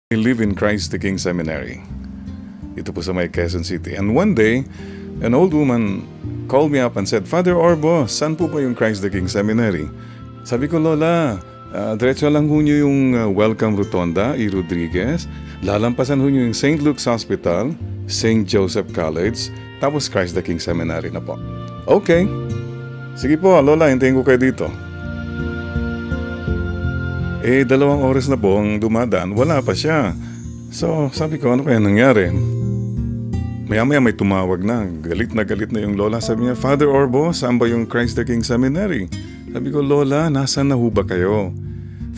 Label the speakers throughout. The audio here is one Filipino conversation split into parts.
Speaker 1: I live in Christ the King Seminary. Ito po sa may Quezon City. And one day, an old woman called me up and said, Father Orbo, saan po ba yung Christ the King Seminary? Sabi ko, Lola, diretso lang ho nyo yung Welcome Rotonda, E. Rodriguez. Lalampasan ho nyo yung St. Luke's Hospital, St. Joseph College, tapos Christ the King Seminary na po. Okay. Sige po, Lola, hintayin ko kayo dito. 2 oras na po ang dumadaan, wala pa siya. So, sabi ko, ano kaya nangyari? Maya-maya may tumawag na galit na yung lola. Sabi niya, Father Orbo, saan ba yung Christ the King Seminary? Sabi ko, Lola, nasaan na ho ba kayo?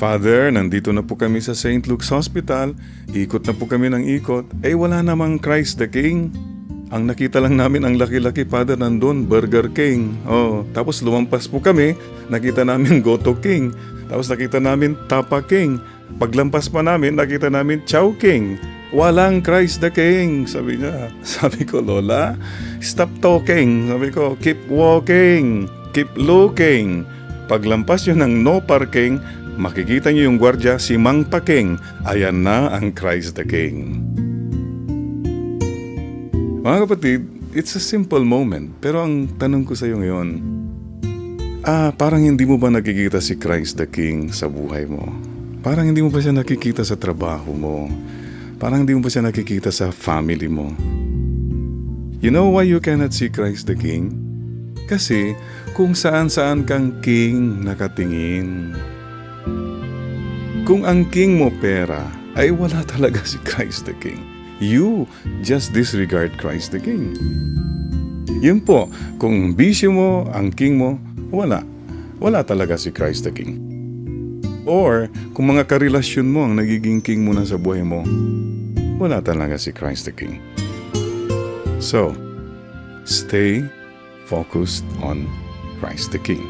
Speaker 1: Father, nandito na po kami sa St. Luke's Hospital. Ikot na po kami ng ikot. Wala namang Christ the King. Ang nakita lang namin ang laki-laki, Father, nandun, Burger King. Tapos lumampas po kami, nakita namin Goto King. Tapos nakita namin Tapa King. Paglampas pa namin, nakita namin Chow King. Walang Christ the King, sabi niya. Sabi ko, Lola, stop talking. Sabi ko, keep walking, keep looking. Paglampas yun ng no parking, makikita niyo yung gwardya, si Mang Paking. Ayan na ang Christ the King. Mga kapatid, it's a simple moment. Pero ang tanong ko sa iyo ngayon, parang hindi mo ba nakikita si Christ the King sa buhay mo? Parang hindi mo ba siya nakikita sa trabaho mo? Parang hindi mo ba siya nakikita sa family mo? You know why you cannot see Christ the King? Kasi kung saan-saan kang king nakatingin. Kung ang king mo pera, ay wala talaga si Christ the King. You just disregard Christ the King. Yun po, kung bisyo mo, ang king mo, wala talaga si Christ the King. Or, kung mga karelasyon mo ang nagiging king mo na sa buhay mo, wala talaga si Christ the King. So, stay focused on Christ the King.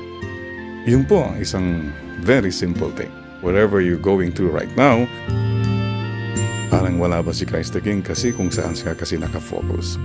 Speaker 1: Yun po, isang very simple thing. Whatever you're going through right now, parang wala ba si Christ the King kasi kung saan ka kasi nakafocus.